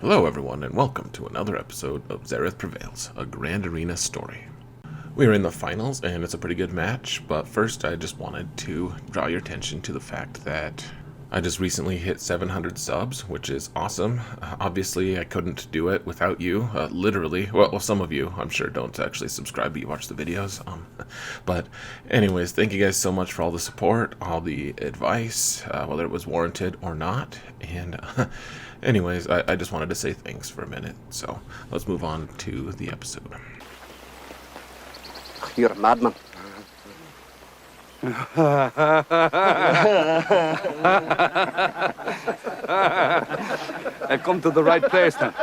Hello everyone, and welcome to another episode of Zareth Prevails, a Grand Arena story. We are in the finals, and it's a pretty good match, but first I just wanted to draw your attention to the fact that I just recently hit 700 subs, which is awesome. Obviously, I couldn't do it without you, literally. Well, some of you, I'm sure, don't actually subscribe, but you watch the videos. But anyways, thank you guys so much for all the support, all the advice, whether it was warranted or not. And anyways, I just wanted to say thanks for a minute. So let's move on to the episode. You're a madman. I've come to the right place then.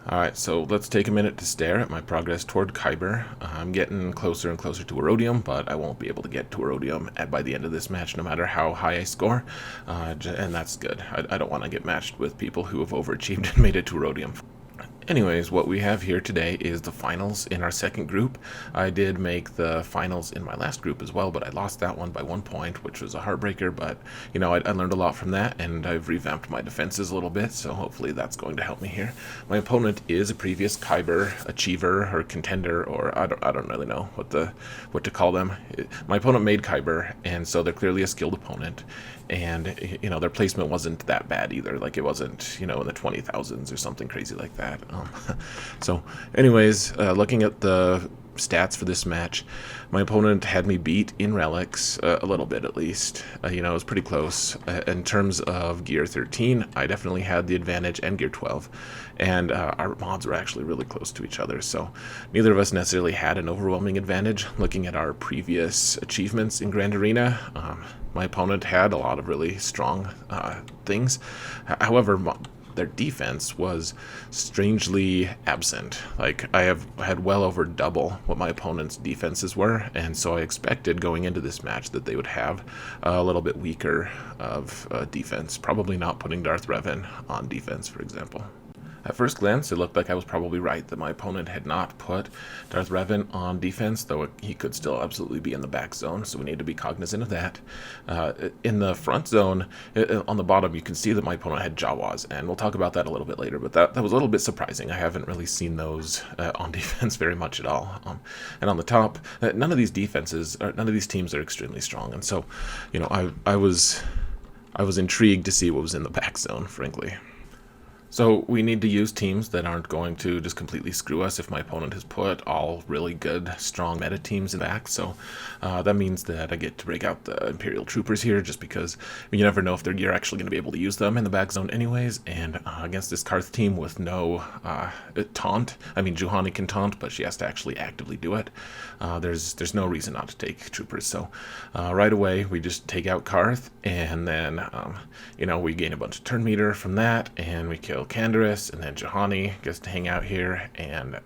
Alright, so let's take a minute to stare at my progress toward Kyber. I'm getting closer and closer to Erodium, but I won't be able to get to Erodium by the end of this match, no matter how high I score. And that's good. I don't want to get matched with people who have overachieved and made it to Erodium. Anyways, what we have here today is the finals in our second group. I did make the finals in my last group as well, but I lost that one by 1 point, which was a heartbreaker, but, you know, I learned a lot from that, and I've revamped my defenses a little bit, so hopefully that's going to help me here. My opponent is a previous Kyber achiever, or contender, or I don't really know what to call them. My opponent made Kyber, and so they're clearly a skilled opponent, and, you know, their placement wasn't that bad either. Like, it wasn't, you know, in the 20,000s or something crazy like that. So anyways, looking at the stats for this match, my opponent had me beat in relics, a little bit at least. You know, it was pretty close. In terms of gear 13, I definitely had the advantage, and gear 12, and our mods were actually really close to each other, so neither of us necessarily had an overwhelming advantage. Looking at our previous achievements in Grand Arena, my opponent had a lot of really strong things. However, their defense was strangely absent. Like, I have had well over double what my opponent's defenses were, and so I expected going into this match that they would have a little bit weaker of defense, probably not putting Darth Revan on defense, for example. At first glance, it looked like I was probably right that my opponent had not put Darth Revan on defense, though he could still absolutely be in the back zone, so we need to be cognizant of that. In the front zone, on the bottom, you can see that my opponent had Jawas, and we'll talk about that a little bit later, but that was a little bit surprising. I haven't really seen those on defense very much at all. And on the top, none of these teams are extremely strong, and so, you know, I was intrigued to see what was in the back zone, frankly. So we need to use teams that aren't going to just completely screw us if my opponent has put all really good, strong meta teams in the back. So that means that I get to break out the Imperial troopers here, just because you never know if you're actually going to be able to use them in the back zone anyways. And against this Carth team with no taunt, I mean, Juhani can taunt, but she has to actually actively do it. There's no reason not to take troopers. So right away, we just take out Carth, and then, you know, we gain a bunch of turn meter from that, and we kill Canderous, and then Juhani gets to hang out here, and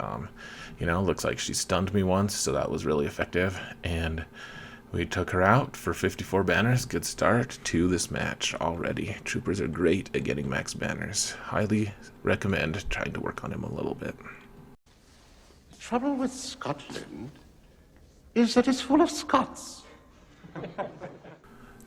you know, looks like she stunned me once, so that was really effective, and we took her out for 54 banners. Good start to this match already. Troopers are great at getting max banners. Highly recommend trying to work on him a little bit. The trouble with Scotland is that it's full of Scots.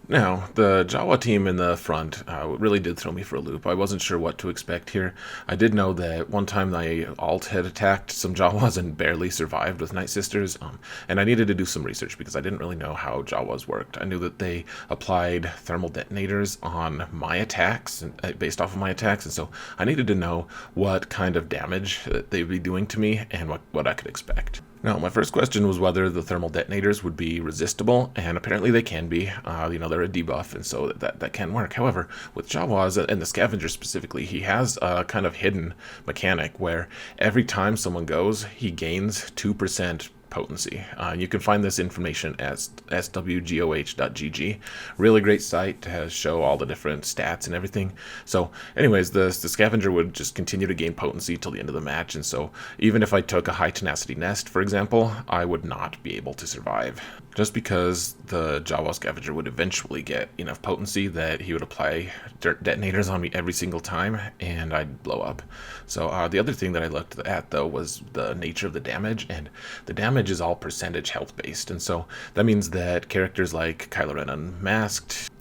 Now, the Jawa team in the front really did throw me for a loop. I wasn't sure what to expect here. I did know that one time my alt had attacked some Jawas and barely survived with Night Sisters, and I needed to do some research because I didn't really know how Jawas worked. I knew that they applied thermal detonators on my attacks, based off of my attacks, and so I needed to know what kind of damage they'd be doing to me and what I could expect. Now, my first question was whether the thermal detonators would be resistible, and apparently they can be. You know, they're a debuff, and so that can work. However, with Jawas, and the Scavenger specifically, he has a kind of hidden mechanic where every time someone goes, he gains 2% potency. You can find this information at swgoh.gg. Really great site to show all the different stats and everything. So anyways, the scavenger would just continue to gain potency till the end of the match, and so even if I took a high tenacity nest, for example, I would not be able to survive, just because the Jawa scavenger would eventually get enough potency that he would apply detonators on me every single time, and I'd blow up. So the other thing that I looked at, though, was the nature of the damage, and the damage is all percentage health based, and so that means that characters like Kylo Ren Unmasked,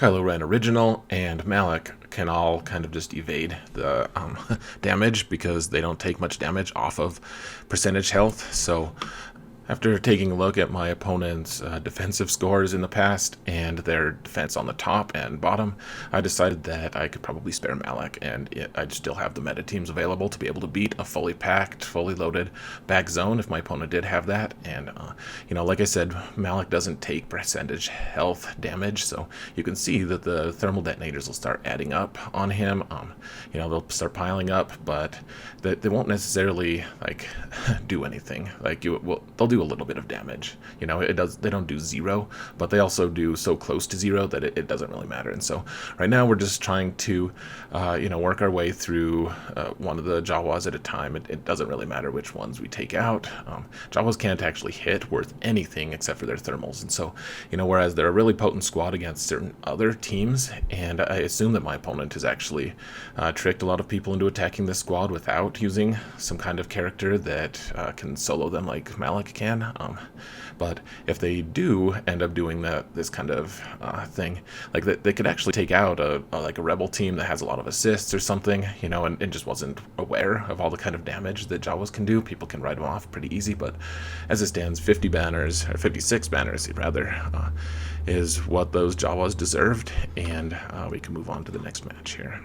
Kylo Ren Original and Malak can all kind of just evade the damage because they don't take much damage off of percentage health. So after taking a look at my opponent's defensive scores in the past and their defense on the top and bottom, I decided that I could probably spare Malak, and I'd still have the meta teams available to be able to beat a fully packed, fully loaded back zone if my opponent did have that. And, like I said, Malak doesn't take percentage health damage, so you can see that the thermal detonators will start adding up on him. They'll start piling up, but they won't necessarily, do anything. They'll do a little bit of damage. They don't do zero, but they also do so close to zero that it doesn't really matter. And so right now we're just trying to work our way through one of the Jawas at a time. It doesn't really matter which ones we take out. Jawas can't actually hit worth anything except for their thermals, and so whereas they're a really potent squad against certain other teams, and I assume that my opponent has actually tricked a lot of people into attacking this squad without using some kind of character that can solo them like Malak can. But if they do end up doing this kind of thing, they could actually take out a rebel team that has a lot of assists or something, and just wasn't aware of all the kind of damage that Jawas can do. People can write them off pretty easy, but as it stands, 50 banners, or 56 banners rather, is what those Jawas deserved, and we can move on to the next match here.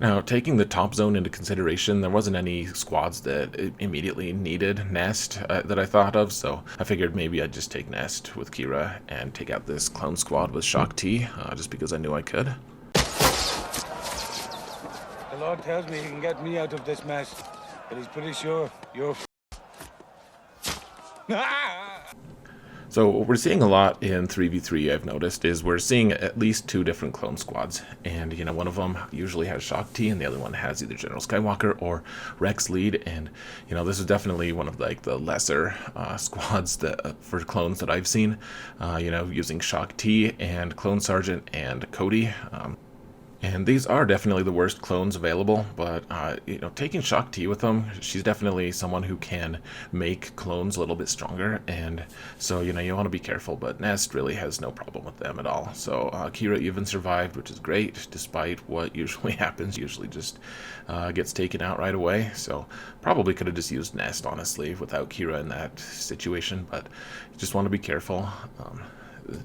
Now, taking the top zone into consideration, there wasn't any squads that immediately needed Nest that I thought of, so I figured maybe I'd just take Nest with Qi'ra and take out this clone squad with Shaak T, just because I knew I could. The Lord tells me he can get me out of this mess, but he's pretty sure you're So what we're seeing a lot in 3v3, I've noticed, is we're seeing at least two different clone squads. And, one of them usually has Shaak T, and the other one has either General Skywalker or Rex lead. And, this is definitely one of, the lesser squads that for clones that I've seen, using Shaak T and Clone Sergeant and Cody. And these are definitely the worst clones available, but, taking Shaak T with them, she's definitely someone who can make clones a little bit stronger, and so, you want to be careful, but Nest really has no problem with them at all. So, Qi'ra even survived, which is great, despite what usually happens, usually just gets taken out right away, so probably could have just used Nest, honestly, without Qi'ra in that situation, but just want to be careful.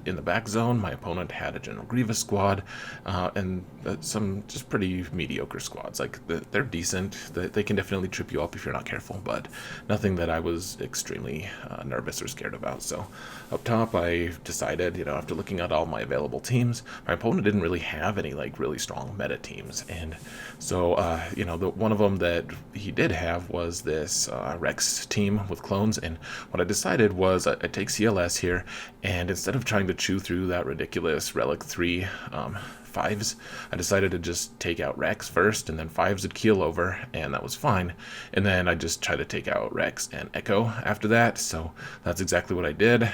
In the back zone, my opponent had a General Grievous squad, and some just pretty mediocre squads. They're decent. They can definitely trip you up if you're not careful, but nothing that I was extremely nervous or scared about. So up top, I decided, after looking at all my available teams, my opponent didn't really have any really strong meta teams, and so the one of them that he did have was this Rex team with clones. And what I decided was I take CLS here, and instead of trying to chew through that ridiculous Relic 3 5s, I decided to just take out Rex first, and then 5s would keel over, and that was fine. And then I just tried to take out Rex and Echo after that, so that's exactly what I did.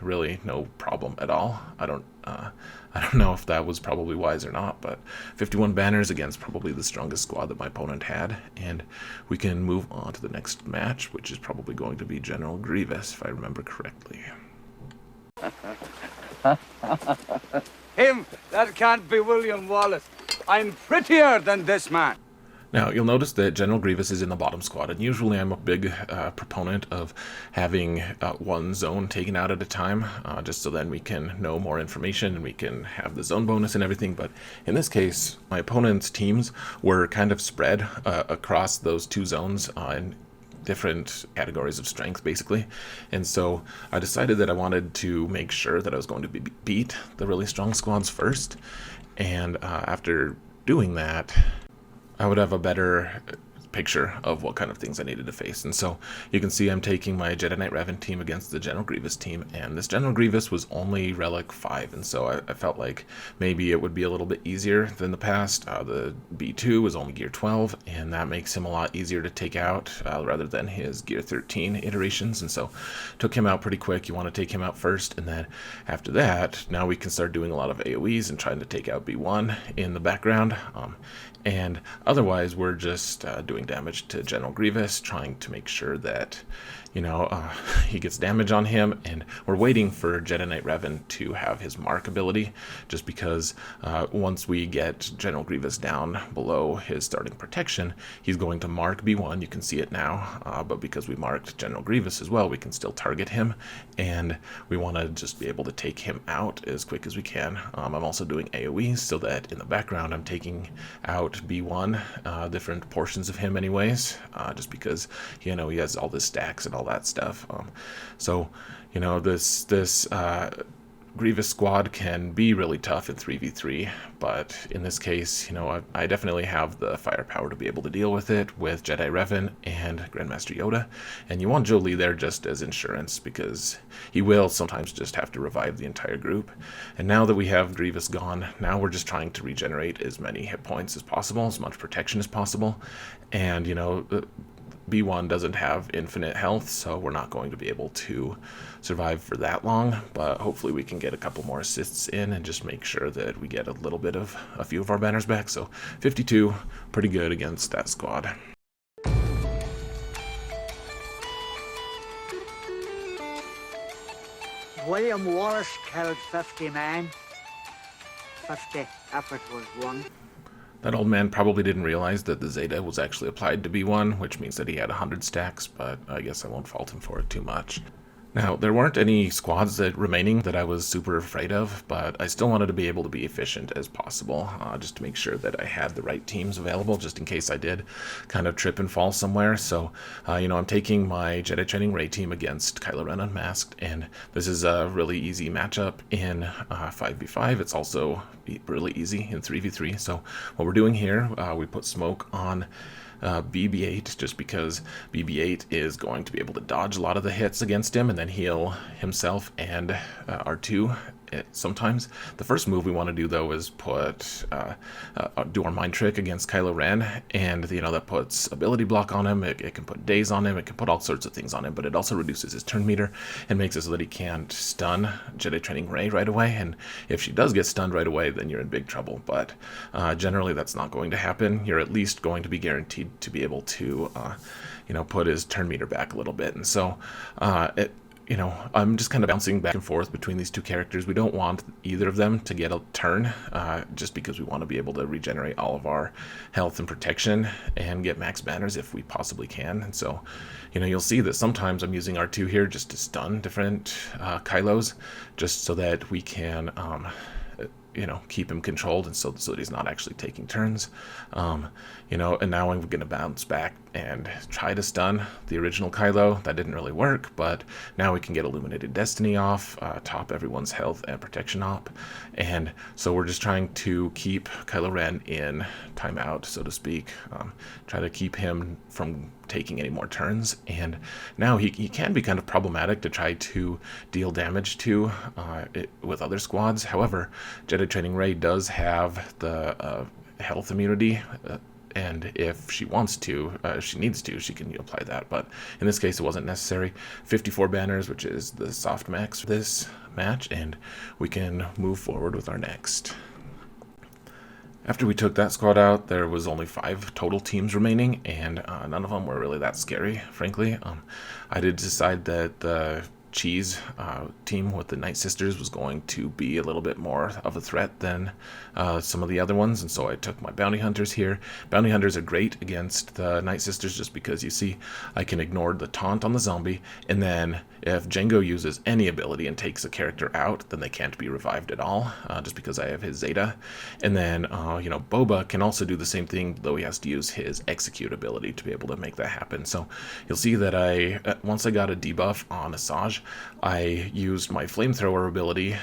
Really no problem at all. I don't know if that was probably wise or not, but 51 banners against probably the strongest squad that my opponent had, and we can move on to the next match, which is probably going to be General Grievous, if I remember correctly. him. That can't be William Wallace. I'm prettier than this man. Now, you'll notice that General Grievous is in the bottom squad, and usually I'm a big proponent of having one zone taken out at a time, just so then we can know more information and we can have the zone bonus and everything. But in this case, my opponent's teams were kind of spread across those two zones in different categories of strength, basically. And so I decided that I wanted to make sure that I was going to beat the really strong squads first, and after doing that, I would have a better picture of what kind of things I needed to face. And so you can see I'm taking my Jedi Knight Revan team against the General Grievous team, and this General Grievous was only Relic 5, and so I felt like maybe it would be a little bit easier than the past. The B2 was only Gear 12, and that makes him a lot easier to take out rather than his Gear 13 iterations, and so took him out pretty quick. You want to take him out first, and then after that, now we can start doing a lot of AoEs and trying to take out B1 in the background. And otherwise, we're just doing damage to General Grievous, trying to make sure that, he gets damage on him, and we're waiting for Jedi Knight Revan to have his mark ability, just because once we get General Grievous down below his starting protection, he's going to mark B1. You can see it now, but because we marked General Grievous as well, we can still target him, and we want to just be able to take him out as quick as we can. I'm also doing AoE so that in the background I'm taking out B1, different portions of him anyways, just because he has all the stacks and all that stuff. This Grievous squad can be really tough in 3v3, but in this case, I definitely have the firepower to be able to deal with it with Jedi Revan and Grandmaster Yoda, and you want Jolee there just as insurance, because he will sometimes just have to revive the entire group. And now that we have Grievous gone, now we're just trying to regenerate as many hit points as possible, as much protection as possible, and B1 doesn't have infinite health, so we're not going to be able to survive for that long, but hopefully we can get a couple more assists in and just make sure that we get a few of our banners back. So 52, pretty good against that squad. William Wallace killed 50 men. 50 effort was won. That old man probably didn't realize that the Zeta was actually applied to B1, which means that he had 100 stacks, but I guess I won't fault him for it too much. Now, there weren't any squads remaining that I was super afraid of, but I still wanted to be able to be efficient as possible, just to make sure that I had the right teams available, just in case I did kind of trip and fall somewhere. So, I'm taking my Jedi Training Rey team against Kylo Ren Unmasked, and this is a really easy matchup in 5v5. It's also really easy in 3v3. So, what we're doing here, we put smoke on BB-8, just because BB-8 is going to be able to dodge a lot of the hits against him and then heal himself and R2 sometimes. The first move we want to do, though, is do our mind trick against Kylo Ren, and that puts ability block on him. It can put daze on him. It can put all sorts of things on him, but it also reduces his turn meter and makes it so that he can't stun Jedi Training Rey right away. And if she does get stunned right away, then you're in big trouble. But generally, that's not going to happen. You're at least going to be guaranteed to be able to, put his turn meter back a little bit. And so, I'm just kind of bouncing back and forth between these two characters. We don't want either of them to get a turn, just because we want to be able to regenerate all of our health and protection and get max banners if we possibly can. And so, you'll see that sometimes I'm using R2 here just to stun different Kylos, just so that we can keep him controlled, and so that he's not actually taking turns. And now I'm going to bounce back and try to stun the original Kylo. That didn't really work, but now we can get Illuminated Destiny off, top everyone's health and protection up. And so we're just trying to keep Kylo Ren in timeout, so to speak. Try to keep him from taking any more turns. And now he can be kind of problematic to try to deal damage to with other squads. However, Jedi Training Rey does have the health immunity, and if she wants to, if she needs to, she can apply that. But in this case, it wasn't necessary. 54 banners, which is the soft max for this match, and we can move forward with our next. After we took that squad out, there was only 5 total teams remaining, and none of them were really that scary, frankly. I did decide that the Cheese team with the Night Sisters was going to be a little bit more of a threat than some of the other ones, and so I took my Bounty Hunters here. Bounty Hunters are great against the Night Sisters just because, you see, I can ignore the taunt on the zombie, and then if Jango uses any ability and takes a character out, then they can't be revived at all, just because I have his Zeta. And then, Boba can also do the same thing, though he has to use his Execute ability to be able to make that happen. So you'll see that once I got a debuff on Asajj, I used my Flamethrower ability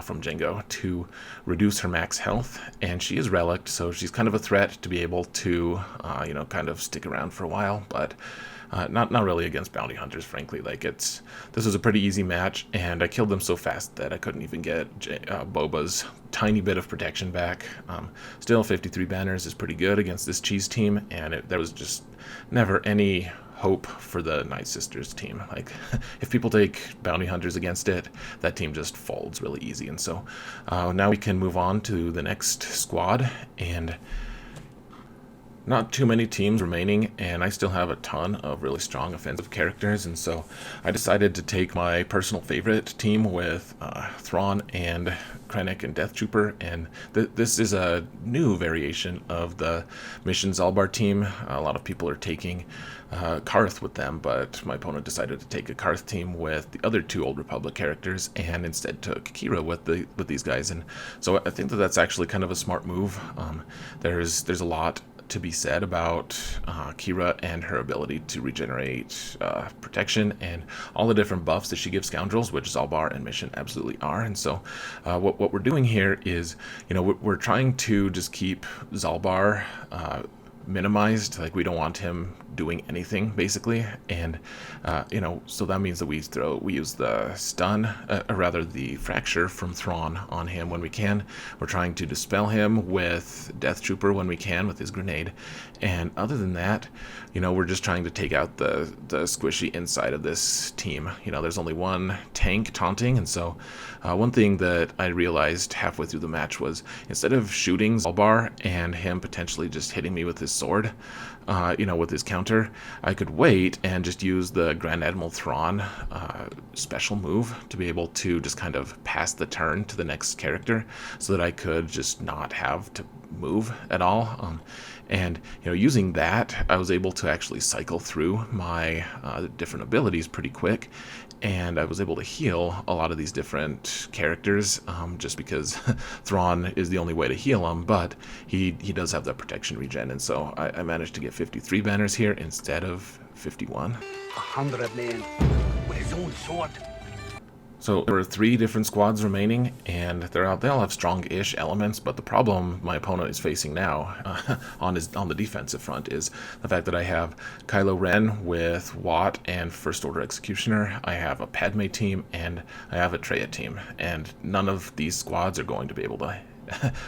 from Jango to reduce her max health, and she is relicked, so she's kind of a threat to be able to, kind of stick around for a while, but not really against Bounty Hunters, frankly. This was a pretty easy match, and I killed them so fast that I couldn't even get Boba's tiny bit of protection back. Still, 53 banners is pretty good against this Cheese team, and there was just never any hope for the Night Sisters team. If people take Bounty Hunters against it, that team just folds really easy. And so now we can move on to the next squad, and not too many teams remaining, and I still have a ton of really strong offensive characters, and so I decided to take my personal favorite team with Thrawn and Krennic and Death Trooper, and this is a new variation of the Mission Zaalbar team. A lot of people are taking Carth with them, but my opponent decided to take a Carth team with the other two Old Republic characters, and instead took Qi'ra with these guys, and so I think that that's actually kind of a smart move. There's a lot to be said about Qi'ra and her ability to regenerate protection and all the different buffs that she gives scoundrels, which Zaalbar and Mission absolutely are. And so what we're doing here is, we're trying to just keep Zaalbar minimized. Like, we don't want him doing anything basically, and so that means that we use the stun, or rather the fracture from Thrawn on him when we can. We're trying to dispel him with Death Trooper when we can with his grenade, and other than that, we're just trying to take out the squishy inside of this team. There's only one tank taunting, and so one thing that I realized halfway through the match was, instead of shooting Zaalbar and him potentially just hitting me with his sword, with his counter, I could wait and just use the Grand Admiral Thrawn special move to be able to just kind of pass the turn to the next character, so that I could just not have to move at all. And using that, I was able to actually cycle through my different abilities pretty quick, and I was able to heal a lot of these different characters, just because Thrawn is the only way to heal him, but he does have that protection regen, and so I managed to get 53 banners here instead of 51. 100 men with his own sword. So there are 3 different squads remaining, and they all have strong-ish elements, but the problem my opponent is facing now on the defensive front is the fact that I have Kylo Ren with Wat and First Order Executioner, I have a Padme team, and I have a Traya team, and none of these squads are going to be able to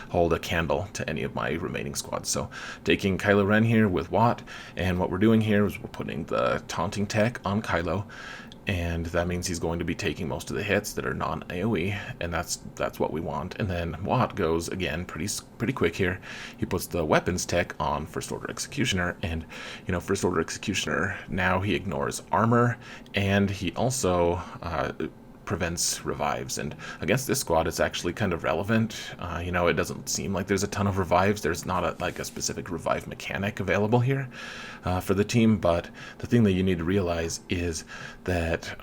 hold a candle to any of my remaining squads. So taking Kylo Ren here with Wat, and what we're doing here is we're putting the taunting tech on Kylo, and that means he's going to be taking most of the hits that are non-AoE, and that's what we want. And then Wat goes again pretty quick here. He puts the weapons tech on First Order Executioner, and First Order Executioner, now he ignores armor, and he also prevents revives, and against this squad it's actually kind of relevant. It doesn't seem like there's a ton of revives. There's not a specific revive mechanic available here for the team, but the thing that you need to realize is that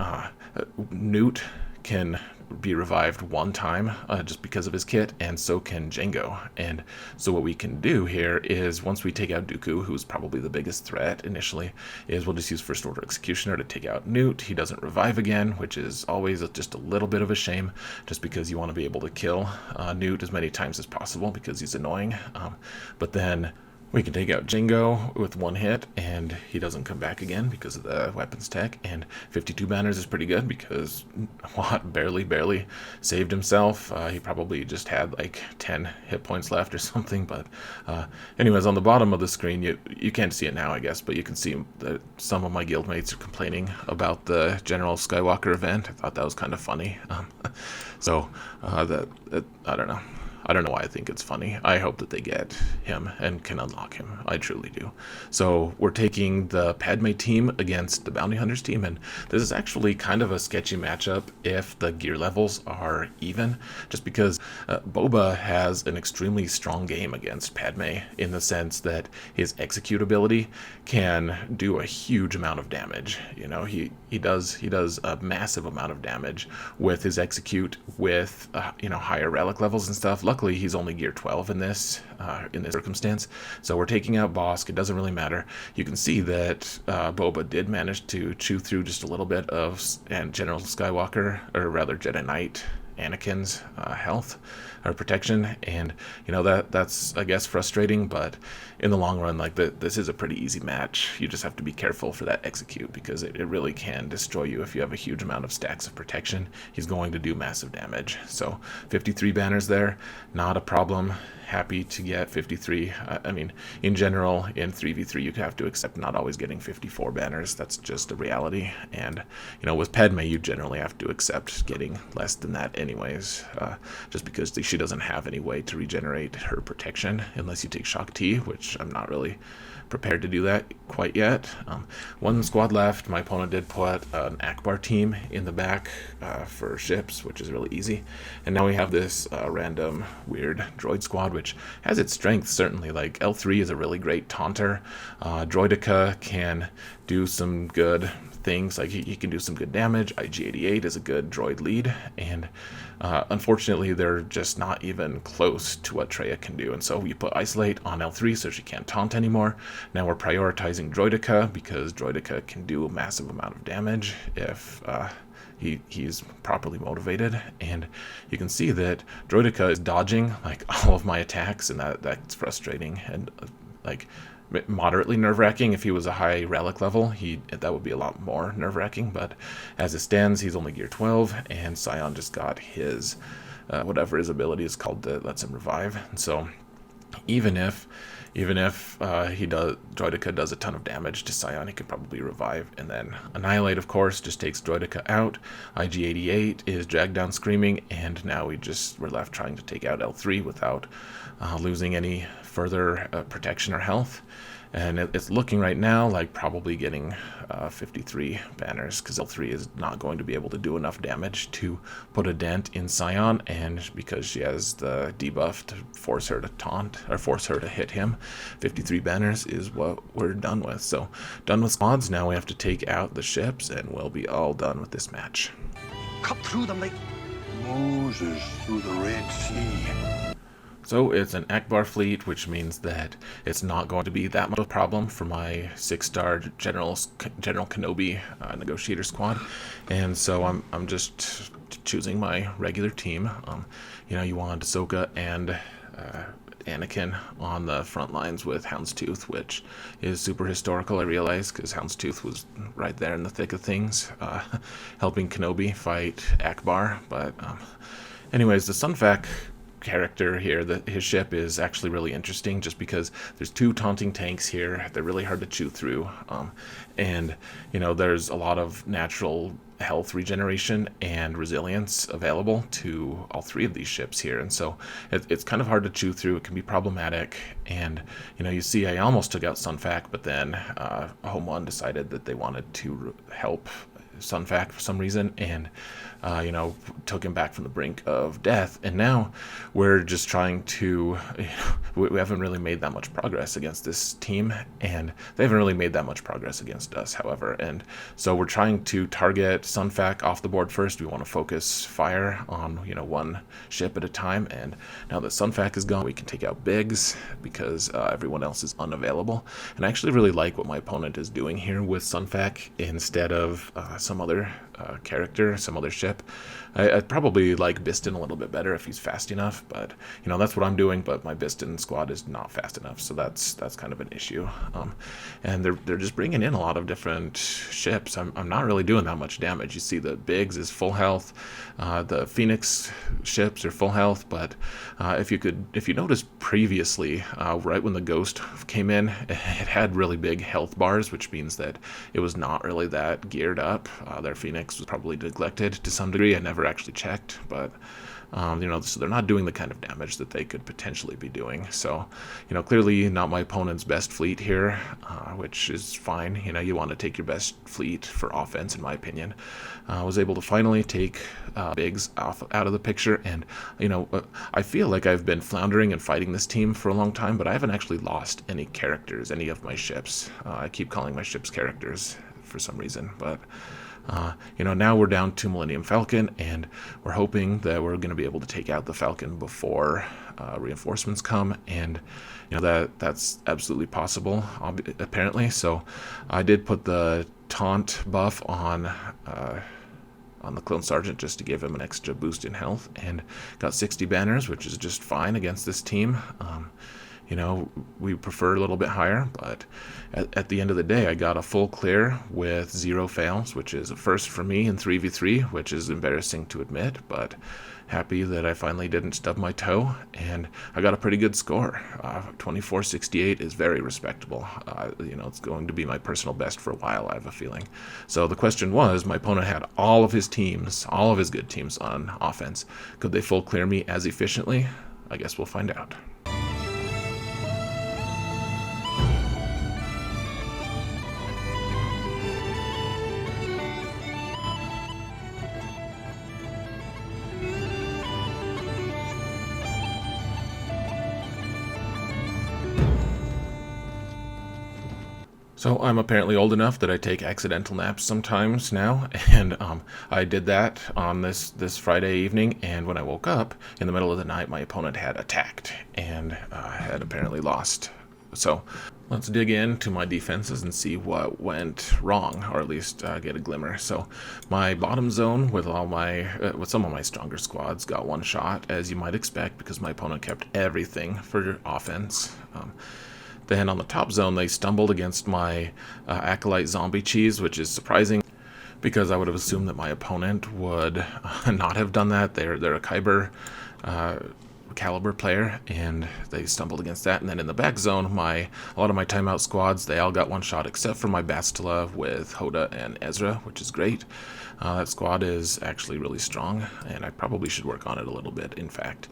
Nute can be revived one time just because of his kit, and so can Jango. And so what we can do here is, once we take out Dooku, who's probably the biggest threat initially, is we'll just use First Order Executioner to take out Nute. He doesn't revive again, which is always just a little bit of a shame, just because you want to be able to kill Nute as many times as possible because he's annoying. But then we can take out Jango with one hit, and he doesn't come back again because of the weapons tech, and 52 banners is pretty good because Wat barely saved himself. He probably just had like 10 hit points left or something, but anyways, on the bottom of the screen, you can't see it now, I guess, but you can see that some of my guildmates are complaining about the General Skywalker event. I thought that was kind of funny. So I don't know. I don't know why I think it's funny. I hope that they get him and can unlock him. I truly do. So we're taking the Padme team against the Bounty Hunters team, and this is actually kind of a sketchy matchup if the gear levels are even, just because Boba has an extremely strong game against Padme, in the sense that his execute ability can do a huge amount of damage. He does a massive amount of damage with his execute with higher relic levels and stuff. Luckily, he's only gear 12 in this circumstance, so we're taking out Bossk. It doesn't really matter. You can see that Boba did manage to chew through just a little bit of General Skywalker, or rather Jedi Knight Anakin's health or protection, and that's, I guess, frustrating, but in the long run, this is a pretty easy match. You just have to be careful for that execute, because it really can destroy you if you have a huge amount of stacks of protection. He's going to do massive damage. So 53 banners there, not a problem. happy to get 53. I mean, in general, in 3v3, you have to accept not always getting 54 banners. That's just a reality. And, you know, with Padme, you generally have to accept getting less than that anyways, just because she doesn't have any way to regenerate her protection unless you take Shaak T, which I'm not really prepared to do that quite yet. One squad left. My opponent did put an Akbar team in the back for ships, which is really easy. And now we have this random weird droid squad, which has its strengths, certainly. Like L3 is a really great taunter. Droideka can do some good things, like he can do some good damage. IG-88 is a good droid lead, and unfortunately they're just not even close to what Traya can do. And so we put Isolate on L3 so she can't taunt anymore. Now we're prioritizing Droideka because Droideka can do a massive amount of damage if he's properly motivated. And you can see that Droideka is dodging like all of my attacks, and that's frustrating and like moderately nerve-wracking. If he was a high relic level, that would be a lot more nerve-wracking, but as it stands, he's only gear 12, and Scion just got his whatever his ability is called that lets him revive. And so even if Droideka does a ton of damage to Scion, he can probably revive. And then Annihilate, of course, just takes Droideka out. IG-88 is dragged down screaming, and now we're left trying to take out L3 without losing any further protection or health. And it's looking right now like probably getting 53 banners, because L3 is not going to be able to do enough damage to put a dent in Scion, and because she has the debuff to force her to taunt, or force her to hit him, 53 banners is what we're done with. So done with squads, now we have to take out the ships, and we'll be all done with this match. Cut through them like Moses through the Red Sea. So it's an Akbar fleet, which means that it's not going to be that much of a problem for my 6-star General Kenobi Negotiator squad. And so I'm just choosing my regular team. You know, you want Ahsoka and Anakin on the front lines with Houndstooth, which is super historical, I realize, because Houndstooth was right there in the thick of things, helping Kenobi fight Akbar. But anyways, the Sunfac character here, his ship is actually really interesting, just because there's 2 taunting tanks here. They're really hard to chew through, and you know, there's a lot of natural health regeneration and resilience available to all 3 of these ships here, and so it's kind of hard to chew through. It can be problematic, and you know, you see I almost took out Sunfac, but then Home One decided that they wanted to help Sunfac for some reason, and you know, took him back from the brink of death. And now we're just trying to, we haven't really made that much progress against this team, and they haven't really made that much progress against us, however. And so we're trying to target Sunfac off the board first. We want to focus fire on, you know, one ship at a time. And now that Sunfac is gone, we can take out Biggs, because everyone else is unavailable. And I actually really like what my opponent is doing here with Sunfac instead of some other character, some other ship. I'd probably like Biston a little bit better if he's fast enough, but you know, that's what I'm doing. But my Biston squad is not fast enough, so that's kind of an issue. And they're just bringing in a lot of different ships. I'm not really doing that much damage. You see the Biggs is full health, the Phoenix ships are full health, but if you noticed previously, right when the Ghost came in, it had really big health bars, which means that it was not really that geared up. Their Phoenix was probably neglected to some degree. I never actually checked, but you know, so they're not doing the kind of damage that they could potentially be doing. So, you know, clearly not my opponent's best fleet here, which is fine. You know, you want to take your best fleet for offense, in my opinion. I was able to finally take Biggs out of the picture, and you know, I feel like I've been floundering and fighting this team for a long time, but I haven't actually lost any characters, any of my ships. I keep calling my ships characters for some reason, but you know, now we're down to Millennium Falcon, and we're hoping that we're going to be able to take out the Falcon before reinforcements come, and you know, that's absolutely possible, apparently. So I did put the taunt buff on the Clone Sergeant just to give him an extra boost in health, and got 60 banners, which is just fine against this team. You know, we prefer a little bit higher, but at the end of the day, I got a full clear with 0 fails, which is a first for me in 3v3, which is embarrassing to admit, but happy that I finally didn't stub my toe, and I got a pretty good score. 2468 is very respectable. It's going to be my personal best for a while, I have a feeling. So the question was, my opponent had all of his teams, all of his good teams on offense. Could they full clear me as efficiently? I guess we'll find out. So I'm apparently old enough that I take accidental naps sometimes now, and I did that on this Friday evening, and when I woke up in the middle of the night, my opponent had attacked and had apparently lost. So let's dig into my defenses and see what went wrong, or at least get a glimmer. So my bottom zone with with some of my stronger squads got one shot, as you might expect, because my opponent kept everything for offense. Then on the top zone, they stumbled against my Acolyte zombie cheese, which is surprising because I would have assumed that my opponent would not have done that. They're a Kyber caliber player, and they stumbled against that. And then in the back zone, a lot of my timeout squads, they all got one shot except for my Bastila with Hoda and Ezra, which is great. That squad is actually really strong, and I probably should work on it a little bit, in fact.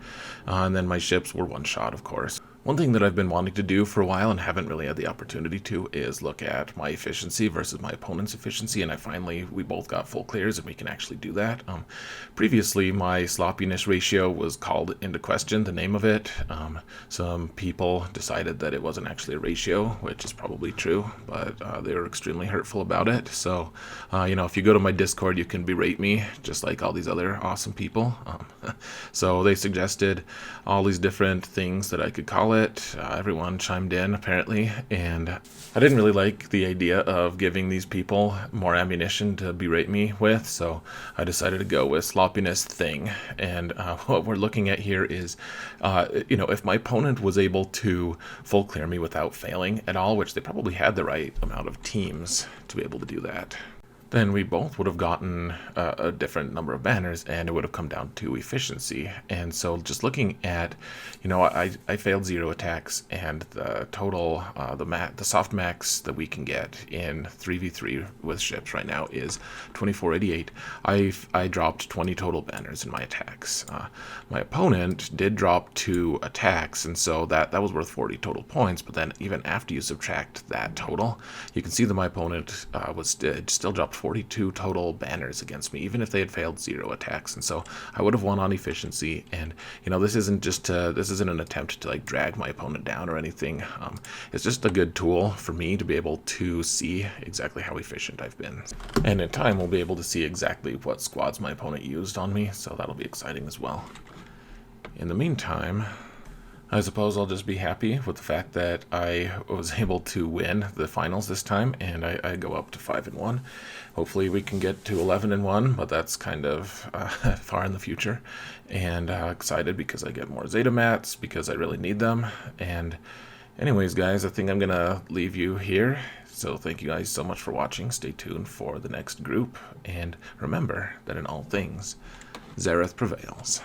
And then my ships were one shot, of course. One thing that I've been wanting to do for a while and haven't really had the opportunity to is look at my efficiency versus my opponent's efficiency, and we both got full clears and we can actually do that. Previously, my sloppiness ratio was called into question, the name of it. Some people decided that it wasn't actually a ratio, which is probably true, but they were extremely hurtful about it. So, if you go to my Discord, you can berate me, just like all these other awesome people. So they suggested all these different things that I could call it. Everyone chimed in, apparently, and I didn't really like the idea of giving these people more ammunition to berate me with, so I decided to go with sloppiness thing. And what we're looking at here is, if my opponent was able to full clear me without failing at all, which they probably had the right amount of teams to be able to do that, then we both would have gotten a different number of banners, and it would have come down to efficiency. And so just looking at, I failed 0 attacks, and the total, the soft max that we can get in 3v3 with ships right now is 2488. I dropped 20 total banners in my attacks. My opponent did drop 2 attacks, and so that was worth 40 total points, but then even after you subtract that total, you can see that my opponent still dropped 42 total banners against me, even if they had failed 0 attacks. And so I would have won on efficiency. And this isn't an attempt to drag my opponent down or anything. It's just a good tool for me to be able to see exactly how efficient I've been. And in time, we'll be able to see exactly what squads my opponent used on me, so that'll be exciting as well. In the meantime, I suppose I'll just be happy with the fact that I was able to win the finals this time, and I go up to 5-1. Hopefully we can get to 11-1, but that's kind of far in the future. And excited because I get more Zeta mats, because I really need them. And anyways, guys, I think I'm going to leave you here. So thank you guys so much for watching. Stay tuned for the next group. And remember that in all things, Zareth prevails.